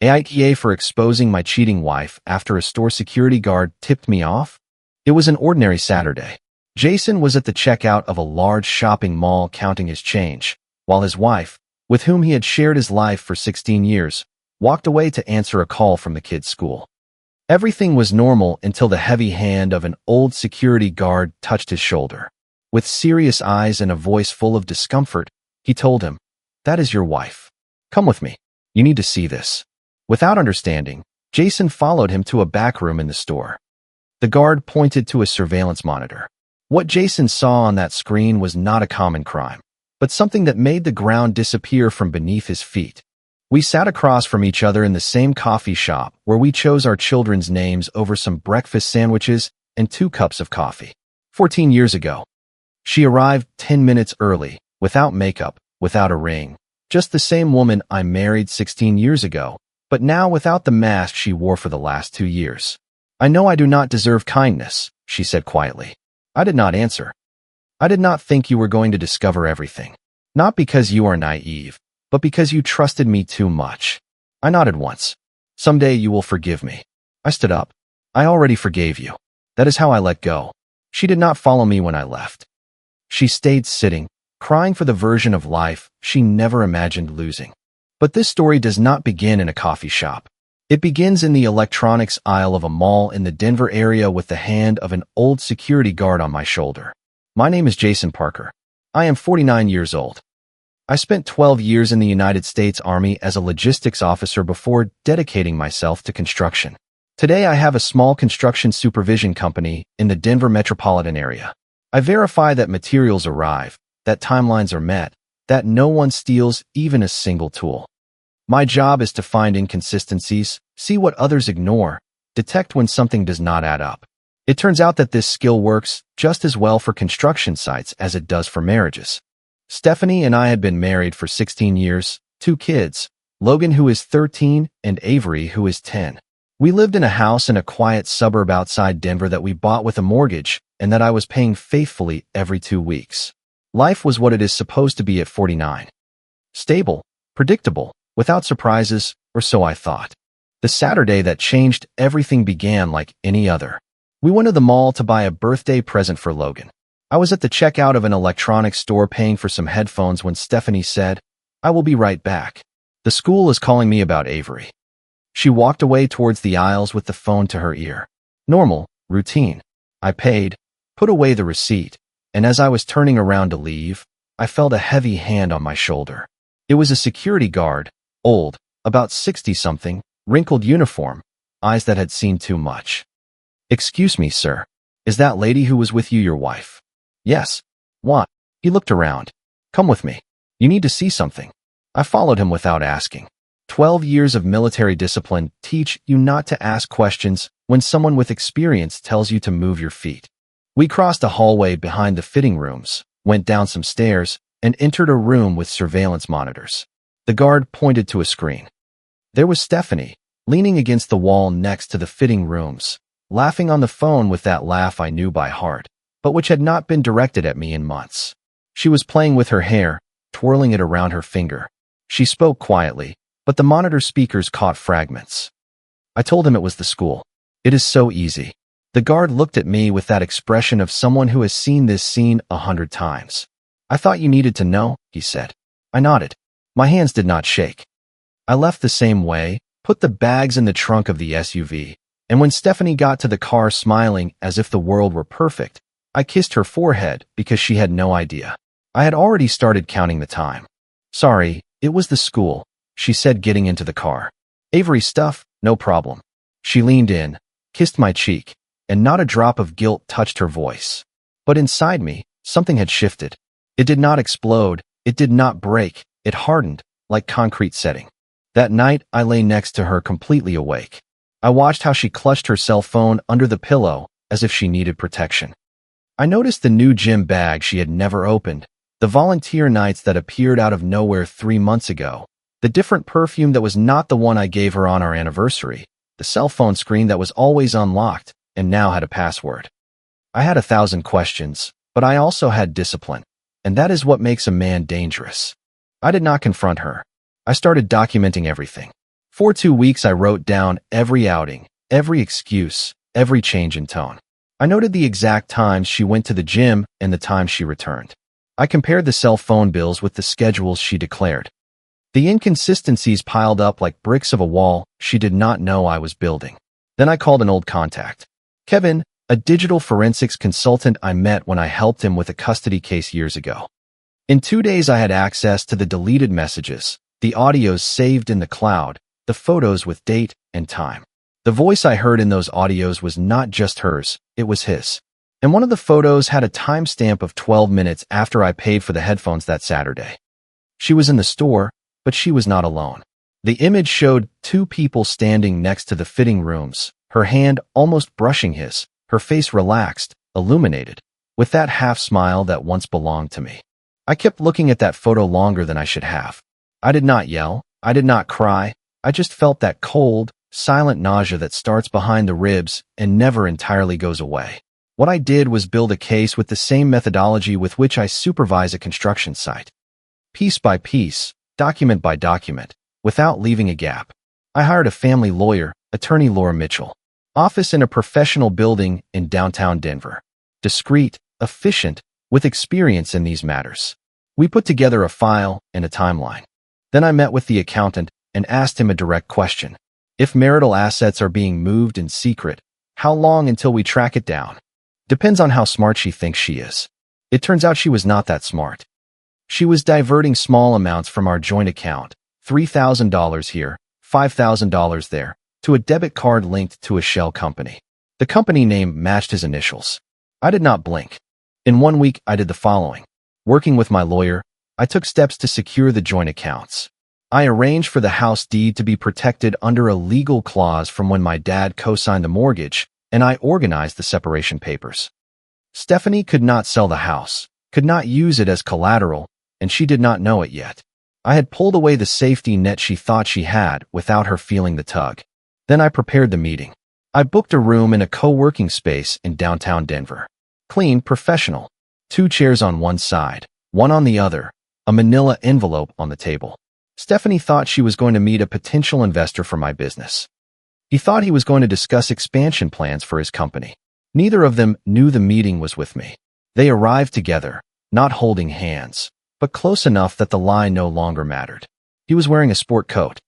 AITA for exposing my cheating wife after a store security guard tipped me off? It was an ordinary Saturday. Jason was at the checkout of a large shopping mall counting his change, while his wife, with whom he had shared his life for 16 years, walked away to answer a call from the kids' school. Everything was normal until the heavy hand of an old security guard touched his shoulder. With serious eyes and a voice full of discomfort, he told him, "That is your wife. Come with me. You need to see this." Without understanding, Jason followed him to a back room in the store. The guard pointed to a surveillance monitor. What Jason saw on that screen was not a common crime, but something that made the ground disappear from beneath his feet. We sat across from each other in the same coffee shop where we chose our children's names over some breakfast sandwiches and 2 cups of coffee. 14 years ago. She arrived 10 minutes early, without makeup, without a ring. Just the same woman I married 16 years ago, but now without the mask she wore for the last 2 years. "I know I do not deserve kindness," she said quietly. I did not answer. "I did not think you were going to discover everything. Not because you are naive, but because you trusted me too much." I nodded once. "Someday you will forgive me." I stood up. "I already forgave you." That is how I let go. She did not follow me when I left. She stayed sitting, crying for the version of life she never imagined losing. But this story does not begin in a coffee shop. It begins in the electronics aisle of a mall in the Denver area with the hand of an old security guard on my shoulder. My name is Jason Parker. I am 49 years old. I spent 12 years in the United States Army as a logistics officer before dedicating myself to construction. Today I have a small construction supervision company in the Denver metropolitan area. I verify that materials arrive, that timelines are met, that no one steals even a single tool. My job is to find inconsistencies, see what others ignore, detect when something does not add up. It turns out that this skill works just as well for construction sites as it does for marriages. Stephanie and I had been married for 16 years, 2 kids, Logan who is 13 and Avery who is 10. We lived in a house in a quiet suburb outside Denver that we bought with a mortgage and that I was paying faithfully every 2 weeks. Life was what it is supposed to be at 49. Stable, predictable, without surprises, or so I thought. The Saturday that changed everything began like any other. We went to the mall to buy a birthday present for Logan. I was at the checkout of an electronics store paying for some headphones when Stephanie said, "I will be right back. The school is calling me about Avery." She walked away towards the aisles with the phone to her ear. Normal, routine. I paid, put away the receipt, and as I was turning around to leave, I felt a heavy hand on my shoulder. It was a security guard, old, about 60-something, wrinkled uniform, eyes that had seen too much. "Excuse me, sir. Is that lady who was with you your wife?" "Yes." "What?" He looked around. "Come with me. You need to see something." I followed him without asking. 12 years of military discipline teach you not to ask questions when someone with experience tells you to move your feet. We crossed a hallway behind the fitting rooms, went down some stairs, and entered a room with surveillance monitors. The guard pointed to a screen. There was Stephanie, leaning against the wall next to the fitting rooms, laughing on the phone with that laugh I knew by heart, but which had not been directed at me in months. She was playing with her hair, twirling it around her finger. She spoke quietly, but the monitor speakers caught fragments. I told him it was the school. "It is so easy." The guard looked at me with that expression of someone who has seen this scene 100 times. "I thought you needed to know," he said. I nodded. My hands did not shake. I left the same way, put the bags in the trunk of the SUV, and when Stephanie got to the car smiling as if the world were perfect, I kissed her forehead because she had no idea. I had already started counting the time. "Sorry, it was the school," she said getting into the car. "Avery stuff, no problem." She leaned in, kissed my cheek, and not a drop of guilt touched her voice. But inside me, something had shifted. It did not explode, it did not break, it hardened, like concrete setting. That night, I lay next to her completely awake. I watched how she clutched her cell phone under the pillow as if she needed protection. I noticed the new gym bag she had never opened, the volunteer nights that appeared out of nowhere 3 months ago, the different perfume that was not the one I gave her on our anniversary, the cell phone screen that was always unlocked and now had a password. I had 1,000 questions, but I also had discipline, and that is what makes a man dangerous. I did not confront her. I started documenting everything. For 2 weeks, I wrote down every outing, every excuse, every change in tone. I noted the exact times she went to the gym and the times she returned. I compared the cell phone bills with the schedules she declared. The inconsistencies piled up like bricks of a wall she did not know I was building. Then I called an old contact. Kevin, a digital forensics consultant I met when I helped him with a custody case years ago. In 2 days, I had access to the deleted messages, the audios saved in the cloud, the photos with date and time. The voice I heard in those audios was not just hers, it was his. And one of the photos had a timestamp of 12 minutes after I paid for the headphones that Saturday. She was in the store, but she was not alone. The image showed 2 people standing next to the fitting rooms, her hand almost brushing his, her face relaxed, illuminated, with that half smile that once belonged to me. I kept looking at that photo longer than I should have. I did not yell. I did not cry. I just felt that cold, silent nausea that starts behind the ribs and never entirely goes away. What I did was build a case with the same methodology with which I supervise a construction site. Piece by piece, document by document, without leaving a gap. I hired a family lawyer, attorney Laura Mitchell. Office in a professional building in downtown Denver. Discreet, efficient, with experience in these matters. We put together a file and a timeline. Then I met with the accountant and asked him a direct question. If marital assets are being moved in secret, how long until we track it down? Depends on how smart she thinks she is. It turns out she was not that smart. She was diverting small amounts from our joint account, $3,000 here, $5,000 there, to a debit card linked to a shell company. The company name matched his initials. I did not blink. In 1 week, I did the following. Working with my lawyer, I took steps to secure the joint accounts. I arranged for the house deed to be protected under a legal clause from when my dad co-signed the mortgage, and I organized the separation papers. Stephanie could not sell the house, could not use it as collateral, and she did not know it yet. I had pulled away the safety net she thought she had without her feeling the tug. Then I prepared the meeting. I booked a room in a co-working space in downtown Denver. Clean, professional. 2 chairs on one side, one on the other, a manila envelope on the table. Stephanie thought she was going to meet a potential investor for my business. He thought he was going to discuss expansion plans for his company. Neither of them knew the meeting was with me. They arrived together, not holding hands, but close enough that the lie no longer mattered. He was wearing a sport coat.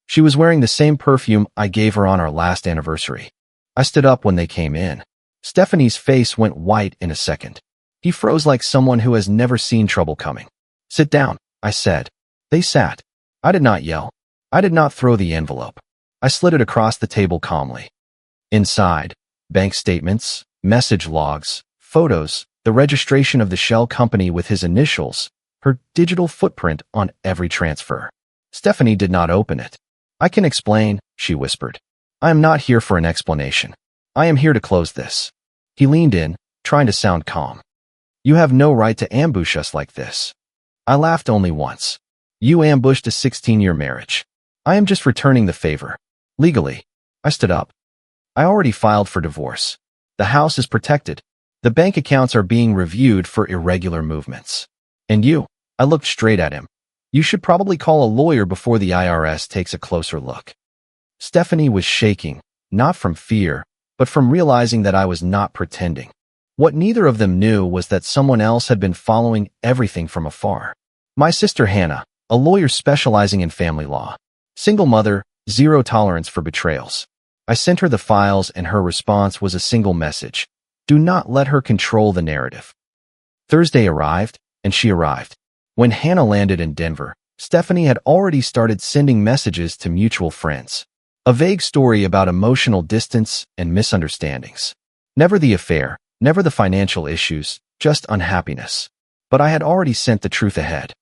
She was wearing the same perfume I gave her on our last anniversary. I stood up when they came in. Stephanie's face went white in a second. He froze like someone who has never seen trouble coming. "Sit down," I said. They sat. I did not yell. I did not throw the envelope. I slid it across the table calmly. Inside, bank statements, message logs, photos, the registration of the shell company with his initials, her digital footprint on every transfer. Stephanie did not open it. "I can explain," she whispered. "I am not here for an explanation. I am here to close this." He leaned in, trying to sound calm. "You have no right to ambush us like this." I laughed only once. "You ambushed a 16-year marriage. I am just returning the favor. Legally." I stood up. "I already filed for divorce. The house is protected. The bank accounts are being reviewed for irregular movements. And you," I looked straight at him, "you should probably call a lawyer before the IRS takes a closer look." Stephanie was shaking, not from fear, but from realizing that I was not pretending. What neither of them knew was that someone else had been following everything from afar. My sister Hannah, a lawyer specializing in family law. Single mother, zero tolerance for betrayals. I sent her the files and her response was a single message. Do not let her control the narrative. Thursday arrived, and she arrived. When Hannah landed in Denver, Stephanie had already started sending messages to mutual friends. A vague story about emotional distance and misunderstandings. Never the affair, never the financial issues, just unhappiness. But I had already sent the truth ahead.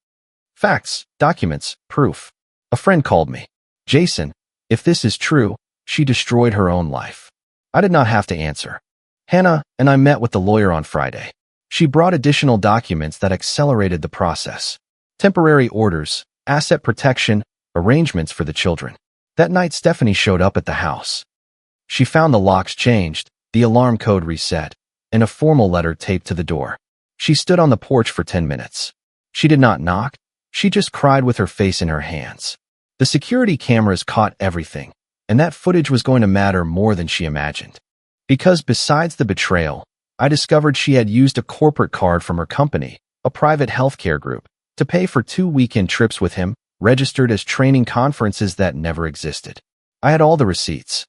Facts, documents, proof. A friend called me. "Jason, if this is true, she destroyed her own life." I did not have to answer. Hannah and I met with the lawyer on Friday. She brought additional documents that accelerated the process. Temporary orders, asset protection, arrangements for the children. That night, Stephanie showed up at the house. She found the locks changed, the alarm code reset, and a formal letter taped to the door. She stood on the porch for 10 minutes. She did not knock. She just cried with her face in her hands. The security cameras caught everything, and that footage was going to matter more than she imagined. Because besides the betrayal, I discovered she had used a corporate card from her company, a private healthcare group, to pay for 2 weekend trips with him, registered as training conferences that never existed. I had all the receipts.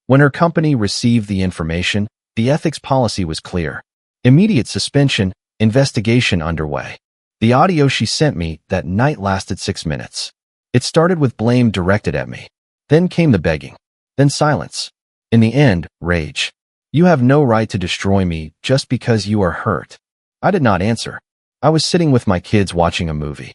When her company received the information, the ethics policy was clear. Immediate suspension, investigation underway. The audio she sent me that night lasted 6 minutes. It started with blame directed at me. Then came the begging. Then silence. In the end, rage. You have no right to destroy me just because you are hurt. I did not answer. I was sitting with my kids watching a movie.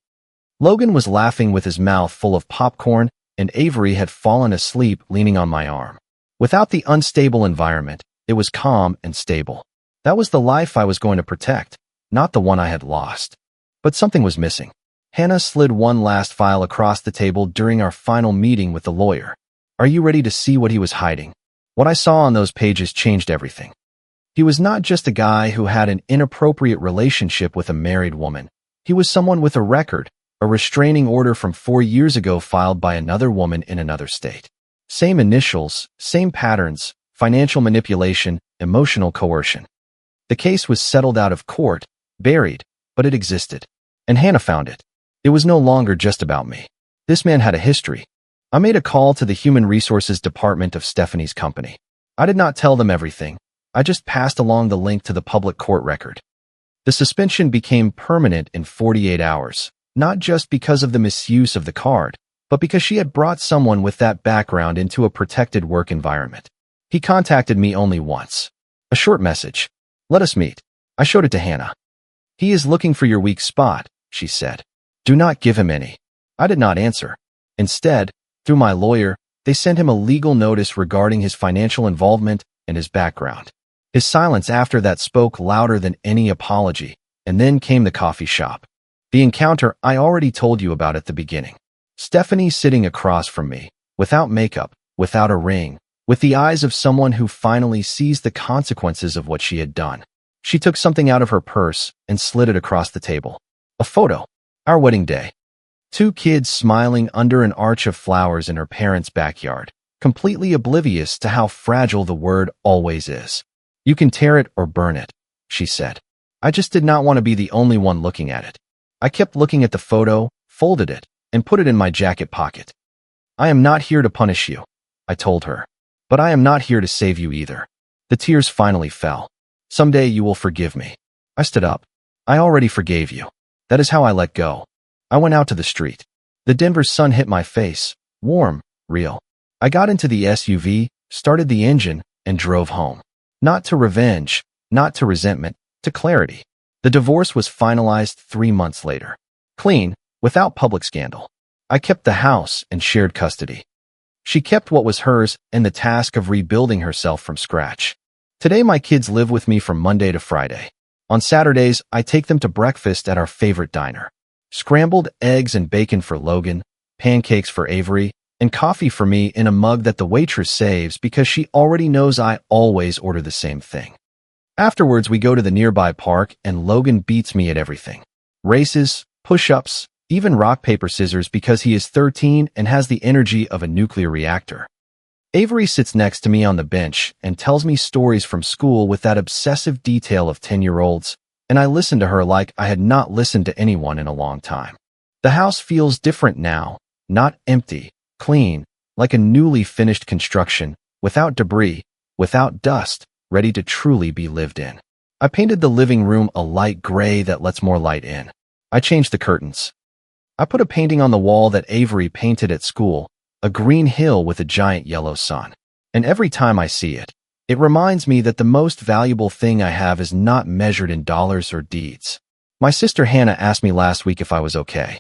Logan was laughing with his mouth full of popcorn, and Avery had fallen asleep leaning on my arm. Without the unstable environment, it was calm and stable. That was the life I was going to protect, not the one I had lost. But something was missing. Hannah slid one last file across the table during our final meeting with the lawyer. Are you ready to see what he was hiding? What I saw on those pages changed everything. He was not just a guy who had an inappropriate relationship with a married woman. He was someone with a record, a restraining order from 4 years ago filed by another woman in another state. Same initials, same patterns, financial manipulation, emotional coercion. The case was settled out of court, buried, but it existed. And Hannah found it. It was no longer just about me. This man had a history. I made a call to the Human Resources Department of Stephanie's company. I did not tell them everything. I just passed along the link to the public court record. The suspension became permanent in 48 hours, not just because of the misuse of the card, but because she had brought someone with that background into a protected work environment. He contacted me only once. A short message. Let us meet. I showed it to Hannah. He is looking for your weak spot, she said. Do not give him any. I did not answer. Instead, through my lawyer, they sent him a legal notice regarding his financial involvement and his background. His silence after that spoke louder than any apology, and then came the coffee shop. The encounter I already told you about at the beginning. Stephanie sitting across from me, without makeup, without a ring, with the eyes of someone who finally sees the consequences of what she had done. She took something out of her purse and slid it across the table. A photo. Our wedding day. 2 kids smiling under an arch of flowers in her parents' backyard, completely oblivious to how fragile the word always is. You can tear it or burn it, she said. I just did not want to be the only one looking at it. I kept looking at the photo, folded it, and put it in my jacket pocket. I am not here to punish you, I told her. But I am not here to save you either. The tears finally fell. Someday you will forgive me. I stood up. I already forgave you. That is how I let go. I went out to the street. The Denver sun hit my face, warm, real. I got into the SUV, started the engine, and drove home. Not to revenge, not to resentment, to clarity. The divorce was finalized 3 months later. Clean, without public scandal. I kept the house and shared custody. She kept what was hers and the task of rebuilding herself from scratch. Today my kids live with me from Monday to Friday. On Saturdays, I take them to breakfast at our favorite diner. Scrambled eggs and bacon for Logan, pancakes for Avery, and coffee for me in a mug that the waitress saves because she already knows I always order the same thing. Afterwards, we go to the nearby park and Logan beats me at everything. Races, push-ups, even rock, paper, scissors because he is 13 and has the energy of a nuclear reactor. Avery sits next to me on the bench and tells me stories from school with that obsessive detail of 10-year-olds, and I listen to her like I had not listened to anyone in a long time. The house feels different now, not empty, clean, like a newly finished construction, without debris, without dust, ready to truly be lived in. I painted the living room a light gray that lets more light in. I changed the curtains. I put a painting on the wall that Avery painted at school, a green hill with a giant yellow sun. And every time I see it, it reminds me that the most valuable thing I have is not measured in dollars or deeds. My sister Hannah asked me last week if I was okay.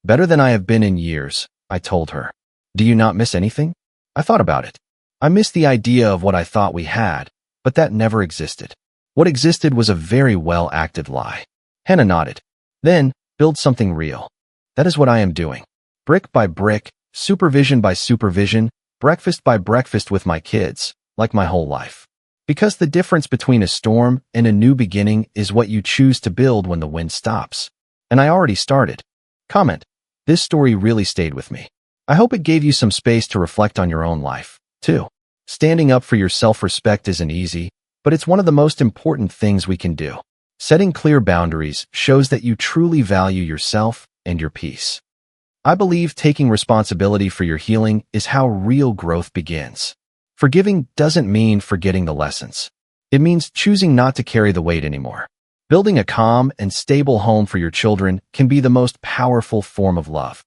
Better than I have been in years, I told her. Do you not miss anything? I thought about it. I missed the idea of what I thought we had, but that never existed. What existed was a very well-acted lie. Hannah nodded. Then, build something real. That is what I am doing. Brick by brick, supervision by supervision, breakfast by breakfast with my kids, like my whole life. Because the difference between a storm and a new beginning is what you choose to build when the wind stops. And I already started. Comment. This story really stayed with me. I hope it gave you some space to reflect on your own life, too. Standing up for your self-respect isn't easy, but it's one of the most important things we can do. Setting clear boundaries shows that you truly value yourself and your peace. I believe taking responsibility for your healing is how real growth begins. Forgiving doesn't mean forgetting the lessons. It means choosing not to carry the weight anymore. Building a calm and stable home for your children can be the most powerful form of love.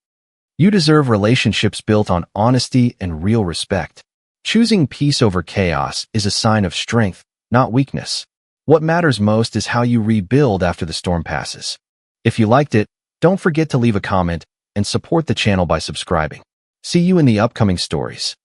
You deserve relationships built on honesty and real respect. Choosing peace over chaos is a sign of strength, not weakness. What matters most is how you rebuild after the storm passes. If you liked it, don't forget to leave a comment and support the channel by subscribing. See you in the upcoming stories.